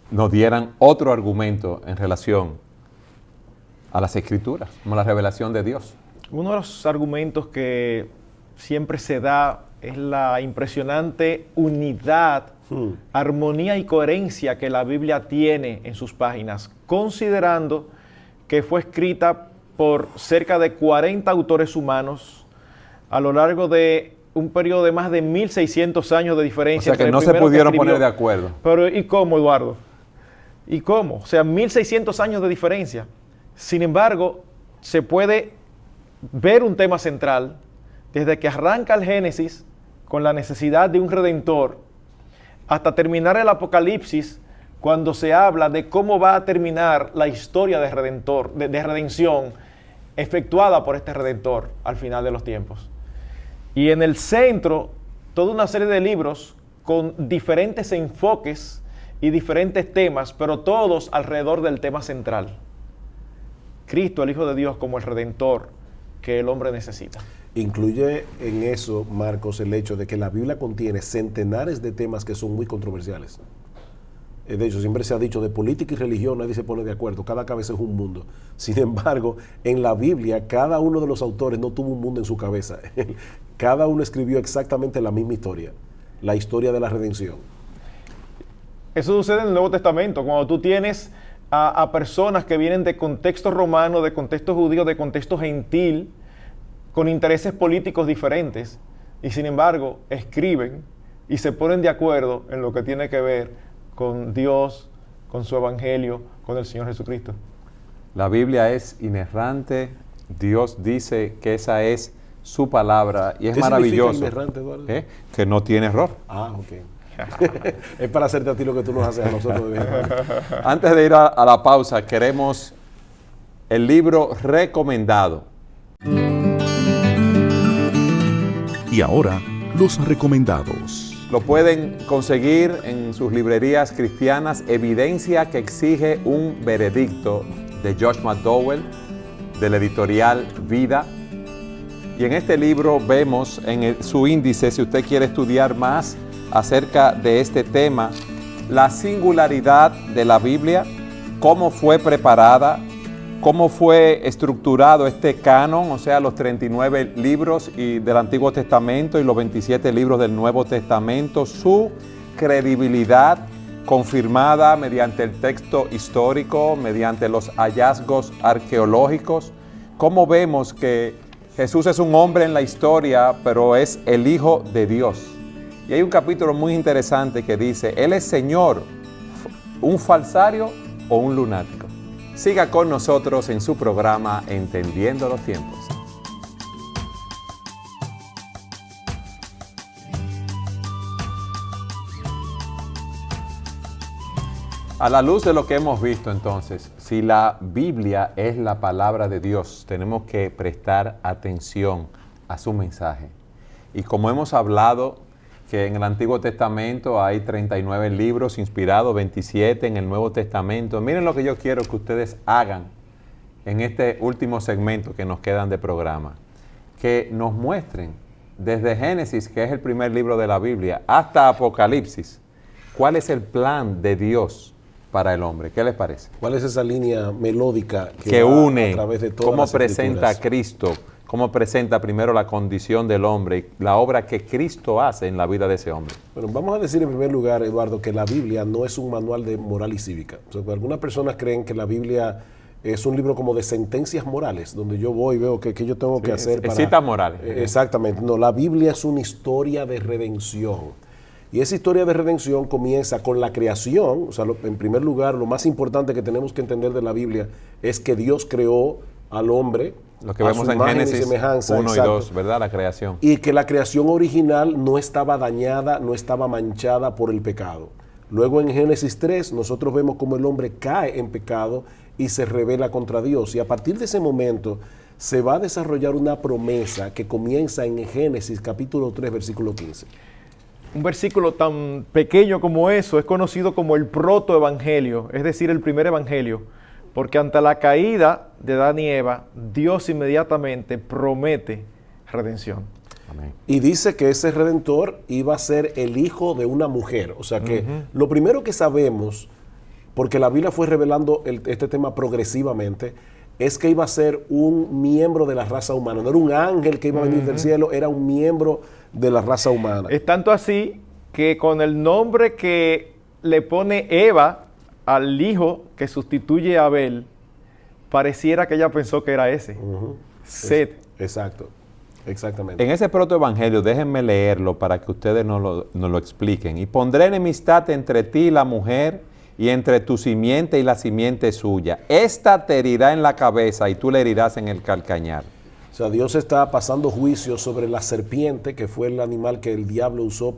nos dieran otro argumento en relación a las Escrituras, como la revelación de Dios. Uno de los argumentos que siempre se da es la impresionante unidad, armonía y coherencia que la Biblia tiene en sus páginas, considerando que fue escrita por cerca de 40 autores humanos a lo largo de un periodo de más de 1600 años de diferencia. O sea que no se pudieron poner de acuerdo. Pero ¿y cómo, Eduardo? ¿Y cómo? O sea, 1600 años de diferencia. Sin embargo, se puede ver un tema central desde que arranca el Génesis con la necesidad de un redentor hasta terminar el Apocalipsis, cuando se habla de cómo va a terminar la historia de redentor, de redención efectuada por este redentor al final de los tiempos. Y en el centro, toda una serie de libros con diferentes enfoques y diferentes temas, pero todos alrededor del tema central: Cristo, el Hijo de Dios, como el Redentor que el hombre necesita. Incluye en eso, Marcos, el hecho de que la Biblia contiene centenares de temas que son muy controversiales. De hecho, siempre se ha dicho, de política y religión nadie se pone de acuerdo, cada cabeza es un mundo. Sin embargo, en la Biblia, cada uno de los autores no tuvo un mundo en su cabeza. Cada uno escribió exactamente la misma historia, la historia de la redención. Eso sucede en el Nuevo Testamento, cuando tú tienes a personas que vienen de contexto romano, de contexto judío, de contexto gentil, con intereses políticos diferentes, y sin embargo escriben y se ponen de acuerdo en lo que tiene que ver con Dios, con su evangelio, con el Señor Jesucristo. La Biblia es inerrante. Dios dice que esa es su palabra y es maravilloso. ¿Qué significa inerrante, Eduardo? Que no tiene error. Ah, ok. Es para hacerte a ti lo que tú nos haces a nosotros de vez en cuando. Antes de ir a la pausa, queremos el libro recomendado. Y ahora, los recomendados. Lo pueden conseguir en sus librerías cristianas. Evidencia que exige un veredicto, de Josh McDowell, de la editorial Vida. Y en este libro vemos en su índice, si usted quiere estudiar más acerca de este tema, la singularidad de la Biblia, cómo fue preparada, cómo fue estructurado este canon, o sea, los 39 libros del Antiguo Testamento y los 27 libros del Nuevo Testamento, su credibilidad confirmada mediante el texto histórico, mediante los hallazgos arqueológicos, cómo vemos que Jesús es un hombre en la historia, pero es el Hijo de Dios. Y hay un capítulo muy interesante que dice, Él es Señor, un falsario o un lunático. Siga con nosotros en su programa Entendiendo los Tiempos. A la luz de lo que hemos visto entonces, si la Biblia es la palabra de Dios, tenemos que prestar atención a su mensaje. Y como hemos hablado, que en el Antiguo Testamento hay 39 libros inspirados, 27 en el Nuevo Testamento. Miren lo que yo quiero que ustedes hagan en este último segmento que nos quedan de programa. Que nos muestren desde Génesis, que es el primer libro de la Biblia, hasta Apocalipsis, cuál es el plan de Dios para el hombre. ¿Qué les parece? ¿Cuál es esa línea melódica que une, a través de todas cómo las presenta a escrituras? Cristo, cómo presenta primero la condición del hombre y la obra que Cristo hace en la vida de ese hombre? Bueno, vamos a decir en primer lugar, Eduardo, que la Biblia no es un manual de moral y cívica. O sea, algunas personas creen que la Biblia es un libro como de sentencias morales, donde yo voy y veo que yo tengo que hacer para... Citas morales. Exactamente. No, la Biblia es una historia de redención. Y esa historia de redención comienza con la creación. O sea, en primer lugar, lo más importante que tenemos que entender de la Biblia es que Dios creó al hombre, lo que vemos en Génesis 1 y 2, ¿verdad? La creación. Y que la creación original no estaba dañada, no estaba manchada por el pecado. Luego en Génesis 3 nosotros vemos cómo el hombre cae en pecado y se rebela contra Dios. Y a partir de ese momento se va a desarrollar una promesa que comienza en Génesis capítulo 3, versículo 15. Un versículo tan pequeño como eso es conocido como el protoevangelio, es decir, el primer evangelio, porque ante la caída de Adán y Eva, Dios inmediatamente promete redención. Amén. Y dice que ese redentor iba a ser el hijo de una mujer. O sea que lo primero que sabemos, porque la Biblia fue revelando este tema progresivamente, es que iba a ser un miembro de la raza humana. No era un ángel que iba a venir del cielo, era un miembro de la raza humana. Es tanto así que con el nombre que le pone Eva al hijo que sustituye a Abel, pareciera que ella pensó que era ese. Set. Exacto, exactamente. En ese protoevangelio, déjenme leerlo para que ustedes nos lo expliquen. Y pondré enemistad entre ti y la mujer, y entre tu simiente y la simiente suya. Esta te herirá en la cabeza y tú le herirás en el calcañar. O sea, Dios está pasando juicio sobre la serpiente, que fue el animal que el diablo usó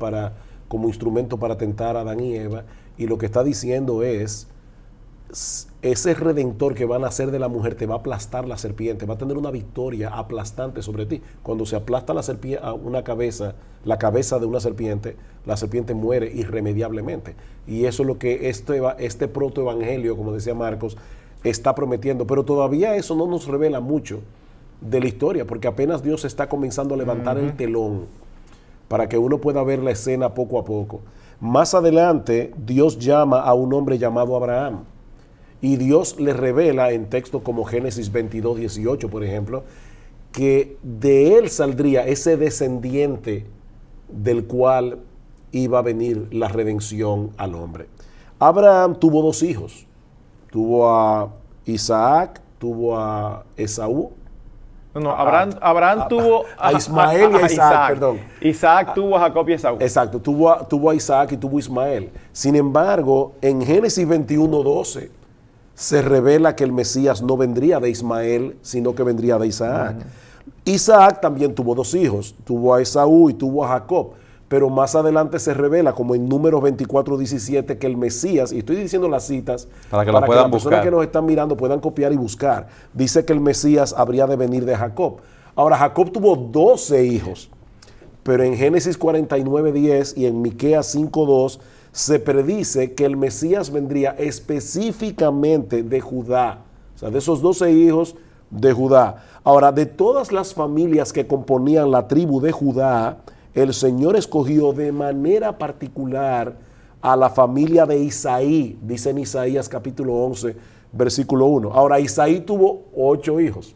como instrumento para tentar a Adán y Eva. Y lo que está diciendo es, ese redentor que va a nacer de la mujer te va a aplastar la serpiente, va a tener una victoria aplastante sobre ti. Cuando se aplasta la cabeza de una serpiente, la serpiente muere irremediablemente. Y eso es lo que este protoevangelio, como decía Marcos, está prometiendo. Pero todavía eso no nos revela mucho de la historia, porque apenas Dios está comenzando a levantar el telón para que uno pueda ver la escena poco a poco. Más adelante, Dios llama a un hombre llamado Abraham. Y Dios le revela en textos como Génesis 22, 18, por ejemplo, que de él saldría ese descendiente del cual iba a venir la redención al hombre. Abraham tuvo dos hijos. Tuvo a Isaac, tuvo a Esaú. Abraham tuvo a Ismael y a Isaac, perdón. Isaac tuvo a Jacob y Esaú. Exacto, tuvo a Isaac y tuvo a Ismael. Sin embargo, en Génesis 21, 12, se revela que el Mesías no vendría de Ismael, sino que vendría de Isaac. Isaac también tuvo dos hijos, tuvo a Esaú y tuvo a Jacob, pero más adelante se revela, como en Números 24, 17, que el Mesías, y estoy diciendo las citas para que las personas buscar, que nos están mirando puedan copiar y buscar, dice que el Mesías habría de venir de Jacob. Ahora, Jacob tuvo 12 hijos, pero en Génesis 49, 10 y en Miqueas 5, 2, se predice que el Mesías vendría específicamente de Judá, o sea, de esos 12 hijos de Judá. Ahora, de todas las familias que componían la tribu de Judá, el Señor escogió de manera particular a la familia de Isaí, dice en Isaías capítulo 11, versículo 1. Ahora, Isaí tuvo 8 hijos.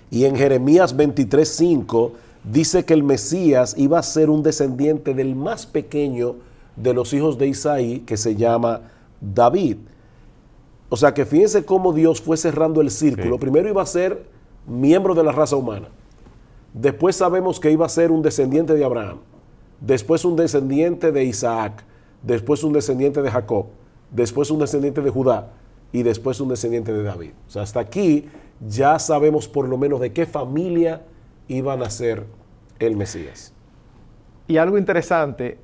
Y en Jeremías 23, 5, dice que el Mesías iba a ser un descendiente del más pequeño de los hijos de Isaí, que se llama David. O sea que fíjense cómo Dios fue cerrando el círculo. Sí. Primero iba a ser miembro de la raza humana. Después sabemos que iba a ser un descendiente de Abraham. Después un descendiente de Isaac. Después un descendiente de Jacob. Después un descendiente de Judá. Y después un descendiente de David. O sea, hasta aquí ya sabemos por lo menos de qué familia iba a nacer el Mesías. Y algo interesante,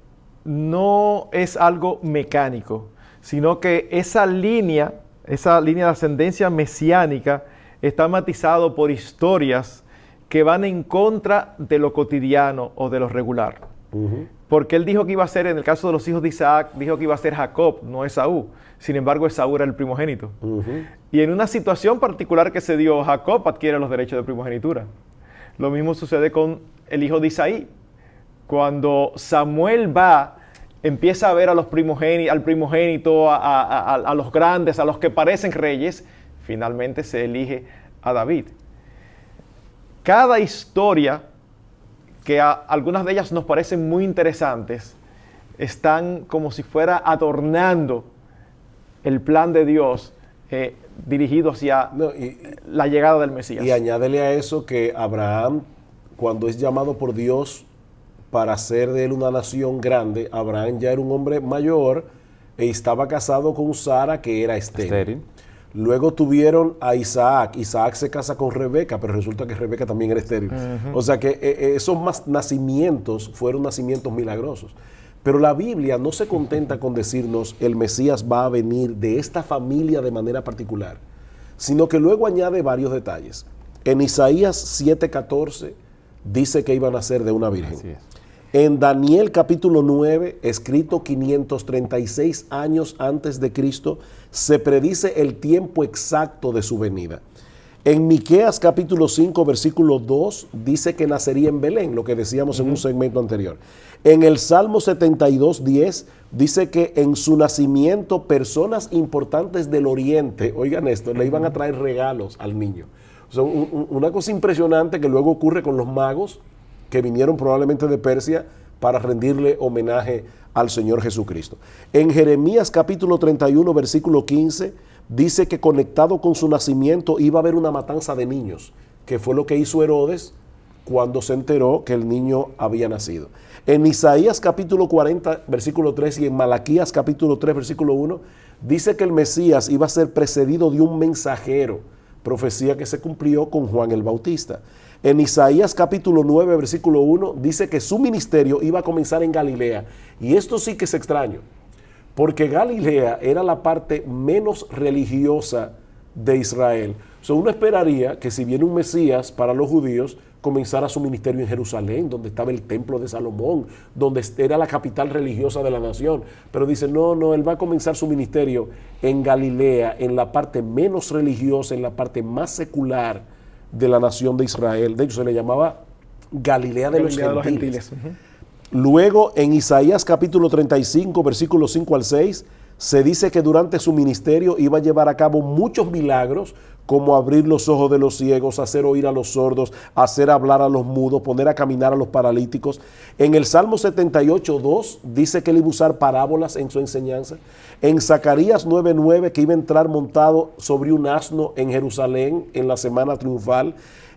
no es algo mecánico, sino que esa línea de ascendencia mesiánica está matizado por historias que van en contra de lo cotidiano o de lo regular. Porque él dijo que iba a ser, en el caso de los hijos de Isaac, dijo que iba a ser Jacob, no Esaú. Sin embargo, Esaú era el primogénito. Y en una situación particular que se dio, Jacob adquiere los derechos de primogenitura. Lo mismo sucede con el hijo de Isaí. Cuando Samuel empieza a ver a los al primogénito, a los grandes, a los que parecen reyes, finalmente se elige a David. Cada historia, que algunas de ellas nos parecen muy interesantes, están como si fuera adornando el plan de Dios dirigido hacia la llegada del Mesías. Y añádele a eso que Abraham, cuando es llamado por Dios para hacer de él una nación grande, Abraham ya era un hombre mayor e estaba casado con Sara, que era estéril. Luego tuvieron a Isaac. Isaac se casa con Rebeca, pero resulta que Rebeca también era estéril. O sea que esos nacimientos fueron nacimientos milagrosos. Pero la Biblia no se contenta con decirnos el Mesías va a venir de esta familia de manera particular, sino que luego añade varios detalles. En Isaías 7:14 dice que iban a ser de una virgen. Así es. En Daniel capítulo 9, escrito 536 años antes de Cristo, se predice el tiempo exacto de su venida. En Miqueas capítulo 5, versículo 2, dice que nacería en Belén, lo que decíamos en un segmento anterior. En el Salmo 72:10 dice que en su nacimiento personas importantes del oriente, oigan esto, le iban a traer regalos al niño. O sea, una cosa impresionante que luego ocurre con los magos que vinieron probablemente de Persia para rendirle homenaje al Señor Jesucristo. En Jeremías capítulo 31, versículo 15, dice que conectado con su nacimiento iba a haber una matanza de niños, que fue lo que hizo Herodes cuando se enteró que el niño había nacido. En Isaías capítulo 40, versículo 3 y en Malaquías capítulo 3, versículo 1, dice que el Mesías iba a ser precedido de un mensajero, profecía que se cumplió con Juan el Bautista. En Isaías capítulo 9, versículo 1, dice que su ministerio iba a comenzar en Galilea. Y esto sí que es extraño, porque Galilea era la parte menos religiosa de Israel. O sea, uno esperaría que si viene un Mesías para los judíos, comenzara su ministerio en Jerusalén, donde estaba el templo de Salomón, donde era la capital religiosa de la nación. Pero dice, no, él va a comenzar su ministerio en Galilea, en la parte menos religiosa, en la parte más secular de la nación de Israel. De hecho, se le llamaba Galilea de los Gentiles. Luego, en Isaías capítulo 35, versículos 5 al 6, se dice que durante su ministerio iba a llevar a cabo muchos milagros, como abrir los ojos de los ciegos, hacer oír a los sordos, hacer hablar a los mudos, poner a caminar a los paralíticos. En el Salmo 78:2 dice que él iba a usar parábolas en su enseñanza. En Zacarías 9:9 que iba a entrar montado sobre un asno en Jerusalén en la semana triunfal.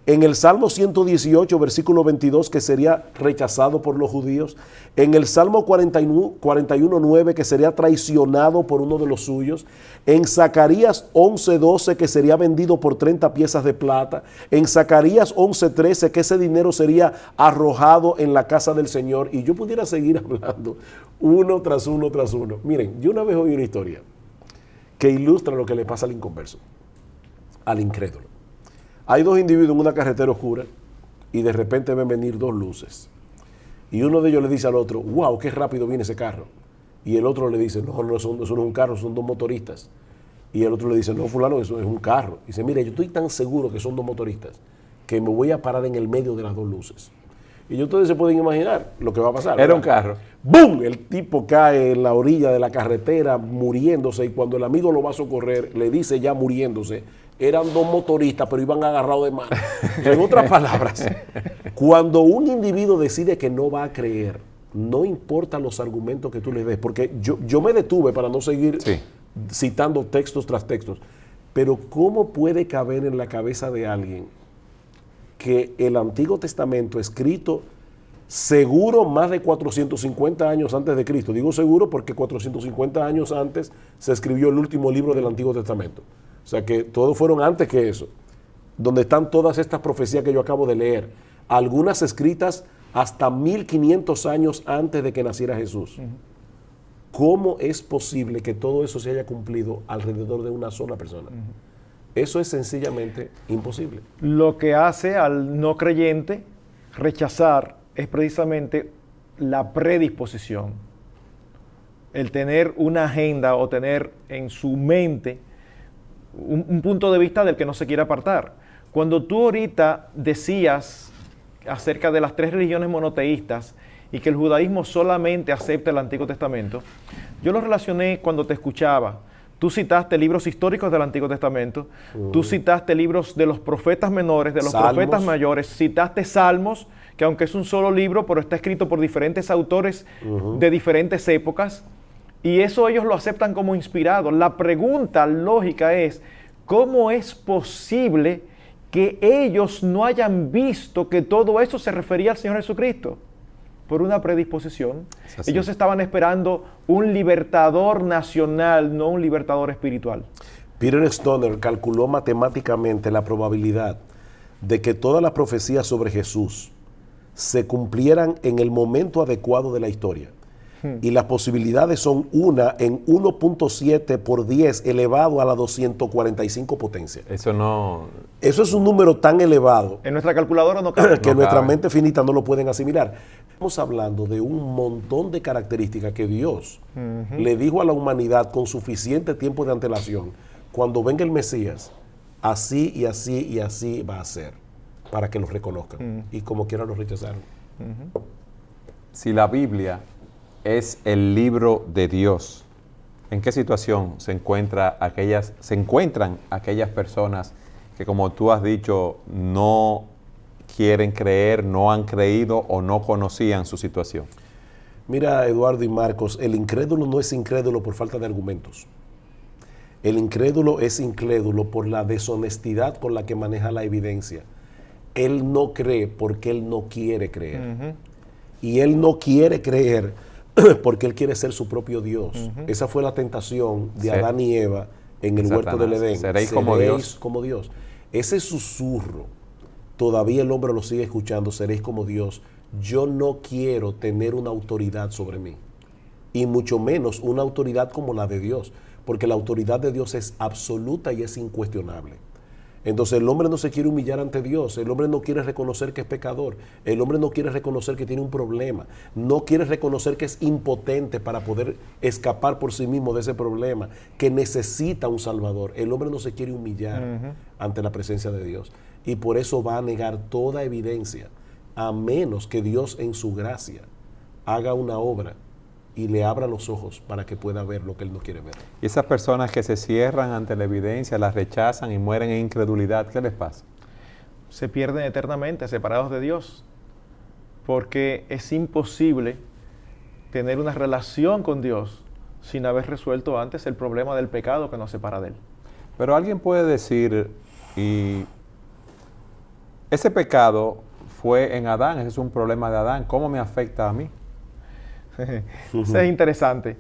En el Salmo 118, versículo 22, que sería rechazado por los judíos. En el Salmo 41:9, que sería traicionado por uno de los suyos. En Zacarías 11:12, que sería vendido por 30 piezas de plata. En Zacarías 11:13, que ese dinero sería arrojado en la casa del Señor. Y yo pudiera seguir hablando uno tras uno tras uno. Miren, yo una vez oí una historia que ilustra lo que le pasa al inconverso, al incrédulo. Hay dos individuos en una carretera oscura y de repente ven venir dos luces. Y uno de ellos le dice al otro, wow, qué rápido viene ese carro. Y el otro le dice, no, eso no es un carro, son dos motoristas. Y el otro le dice, no, fulano, eso es un carro. Y dice, mire, yo estoy tan seguro que son dos motoristas que me voy a parar en el medio de las dos luces. Y ustedes se pueden imaginar lo que va a pasar. Era ¿verdad? un carro. ¡Bum! El tipo cae en la orilla de la carretera muriéndose y cuando el amigo lo va a socorrer, le dice ya muriéndose, eran dos motoristas, pero iban agarrados de mano. En otras palabras, cuando un individuo decide que no va a creer, no importa los argumentos que tú le des, porque yo me detuve para no seguir citando textos tras textos, pero ¿cómo puede caber en la cabeza de alguien que el Antiguo Testamento escrito seguro más de 450 años antes de Cristo? Digo seguro porque 450 años antes se escribió el último libro del Antiguo Testamento. O sea que todos fueron antes que eso, donde están todas estas profecías que yo acabo de leer, algunas escritas hasta 1500 años antes de que naciera Jesús. ¿Cómo es posible que todo eso se haya cumplido alrededor de una sola persona? Eso es sencillamente imposible. Lo que hace al no creyente rechazar es precisamente la predisposición. El tener una agenda o tener en su mente un punto de vista del que no se quiere apartar. Cuando tú ahorita decías acerca de las tres religiones monoteístas y que el judaísmo solamente acepta el Antiguo Testamento, yo lo relacioné cuando te escuchaba. Tú citaste libros históricos del Antiguo Testamento, tú citaste libros de los profetas menores, de los profetas mayores, citaste Salmos, que aunque es un solo libro, pero está escrito por diferentes autores de diferentes épocas, y eso ellos lo aceptan como inspirado. La pregunta lógica es, ¿cómo es posible que ellos no hayan visto que todo eso se refería al Señor Jesucristo? Por una predisposición. Ellos estaban esperando un libertador nacional, no un libertador espiritual. Peter Stoner calculó matemáticamente la probabilidad de que todas las profecías sobre Jesús se cumplieran en el momento adecuado de la historia. Y las posibilidades son una en 1.7 por 10 elevado a la 245 potencia. Eso no... Eso es un número tan elevado En nuestra calculadora no cabe. que No nuestra cabe. mente finita no lo pueden asimilar. Estamos hablando de un montón de características que Dios le dijo a la humanidad con suficiente tiempo de antelación. Cuando venga el Mesías, así y así y así va a ser, para que los reconozcan. Y como quiera los rechazaron. Si la Biblia es el libro de Dios, ¿en qué situación se encuentran aquellas personas que, como tú has dicho, no quieren creer, no han creído o no conocían su situación? Mira, Eduardo y Marcos, el incrédulo no es incrédulo por falta de argumentos. El incrédulo es incrédulo por la deshonestidad con la que maneja la evidencia. Él no cree porque él no quiere creer. Y él no quiere creer porque él quiere ser su propio Dios. Esa fue la tentación de Adán y Eva en el huerto del Edén. Seréis como Dios. Como Dios. Ese susurro, todavía el hombre lo sigue escuchando, seréis como Dios. Yo no quiero tener una autoridad sobre mí. Y mucho menos una autoridad como la de Dios. Porque la autoridad de Dios es absoluta y es incuestionable. Entonces el hombre no se quiere humillar ante Dios, el hombre no quiere reconocer que es pecador, el hombre no quiere reconocer que tiene un problema, no quiere reconocer que es impotente para poder escapar por sí mismo de ese problema, que necesita un Salvador. El hombre no se quiere humillar ante la presencia de Dios y por eso va a negar toda evidencia, a menos que Dios en su gracia haga una obra y le abra los ojos para que pueda ver lo que él no quiere ver. Y esas personas que se cierran ante la evidencia, las rechazan y mueren en incredulidad, ¿qué les pasa? Se pierden eternamente separados de Dios, porque es imposible tener una relación con Dios sin haber resuelto antes el problema del pecado que nos separa de Él. Pero alguien puede decir, y ese pecado fue en Adán, ese es un problema de Adán, ¿cómo me afecta a mí? Eso es interesante.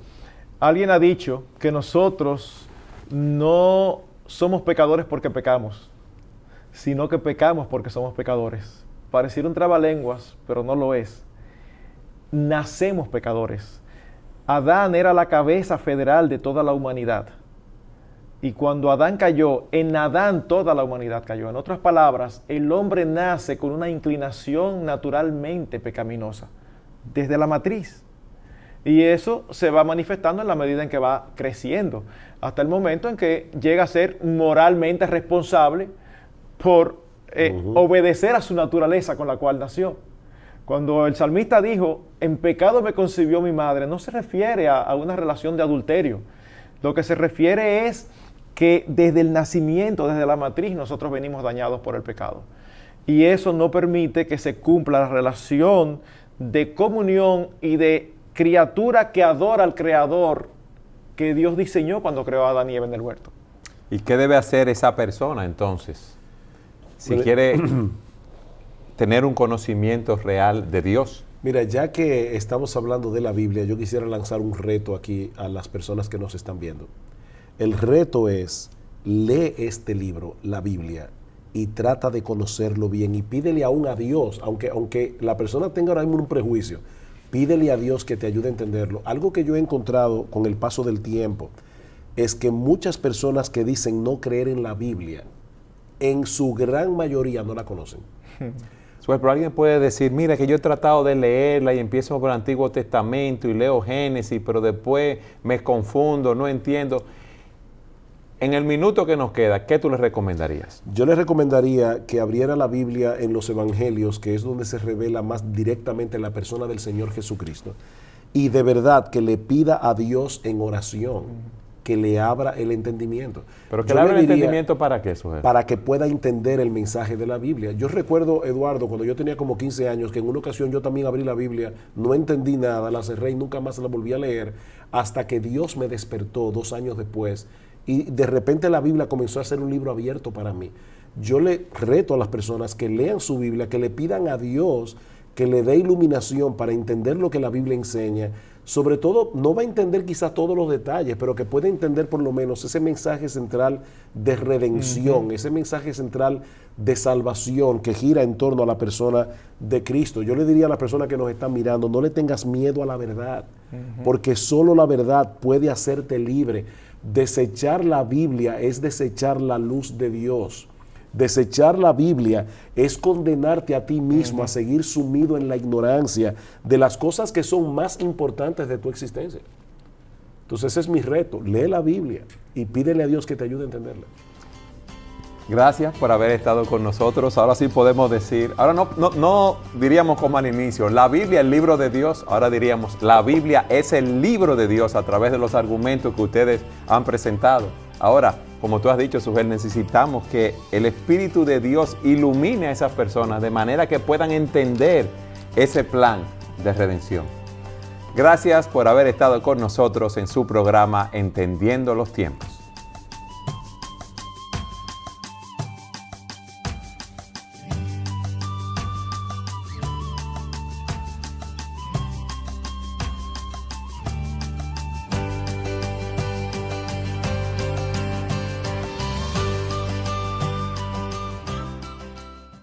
Alguien ha dicho que nosotros no somos pecadores porque pecamos, sino que pecamos porque somos pecadores. Pareciera un trabalenguas, pero no lo es. Nacemos pecadores. Adán era la cabeza federal de toda la humanidad. Y cuando Adán cayó, en Adán toda la humanidad cayó. En otras palabras, el hombre nace con una inclinación naturalmente pecaminosa, desde la matriz. Y eso se va manifestando en la medida en que va creciendo, hasta el momento en que llega a ser moralmente responsable por obedecer a su naturaleza con la cual nació. Cuando el salmista dijo, en pecado me concibió mi madre, no se refiere a una relación de adulterio. Lo que se refiere es que desde el nacimiento, desde la matriz, nosotros venimos dañados por el pecado. Y eso no permite que se cumpla la relación de comunión y de criatura que adora al Creador que Dios diseñó cuando creó a Adán y Eva en el huerto. ¿Y qué debe hacer esa persona entonces? Si quiere tener un conocimiento real de Dios. Mira, ya que estamos hablando de la Biblia, yo quisiera lanzar un reto aquí a las personas que nos están viendo. El reto es, lee este libro, la Biblia, y trata de conocerlo bien y pídele aún a Dios, aunque la persona tenga ahora mismo un prejuicio, pídele a Dios que te ayude a entenderlo. Algo que yo he encontrado con el paso del tiempo es que muchas personas que dicen no creer en la Biblia, en su gran mayoría no la conocen. Pero alguien puede decir, mira que yo he tratado de leerla y empiezo por el Antiguo Testamento y leo Génesis, pero después me confundo, no entiendo. En el minuto que nos queda, ¿qué tú le recomendarías? Yo le recomendaría que abriera la Biblia en los Evangelios, que es donde se revela más directamente la persona del Señor Jesucristo, y de verdad que le pida a Dios en oración que le abra el entendimiento. ¿Pero que le abra el entendimiento para qué, sujeto? Para que pueda entender el mensaje de la Biblia. Yo recuerdo, Eduardo, cuando yo tenía como 15 años, que en una ocasión yo también abrí la Biblia, no entendí nada, la cerré y nunca más la volví a leer, hasta que Dios me despertó 2 años después, y de repente la Biblia comenzó a ser un libro abierto para mí. Yo le reto a las personas que lean su Biblia, que le pidan a Dios que le dé iluminación para entender lo que la Biblia enseña, sobre todo, no va a entender quizás todos los detalles, pero que puede entender por lo menos ese mensaje central de redención, ese mensaje central de salvación que gira en torno a la persona de Cristo. Yo le diría a las personas que nos están mirando, no le tengas miedo a la verdad, porque solo la verdad puede hacerte libre. Desechar la Biblia es desechar la luz de Dios. Desechar la Biblia es condenarte a ti mismo a seguir sumido en la ignorancia de las cosas que son más importantes de tu existencia. Entonces ese es mi reto, lee la Biblia y pídele a Dios que te ayude a entenderla. Gracias por haber estado con nosotros. Ahora sí podemos decir, ahora no diríamos como al inicio, la Biblia es el libro de Dios, ahora diríamos, la Biblia es el libro de Dios a través de los argumentos que ustedes han presentado. Ahora, como tú has dicho, Sujel, necesitamos que el Espíritu de Dios ilumine a esas personas de manera que puedan entender ese plan de redención. Gracias por haber estado con nosotros en su programa Entendiendo los Tiempos.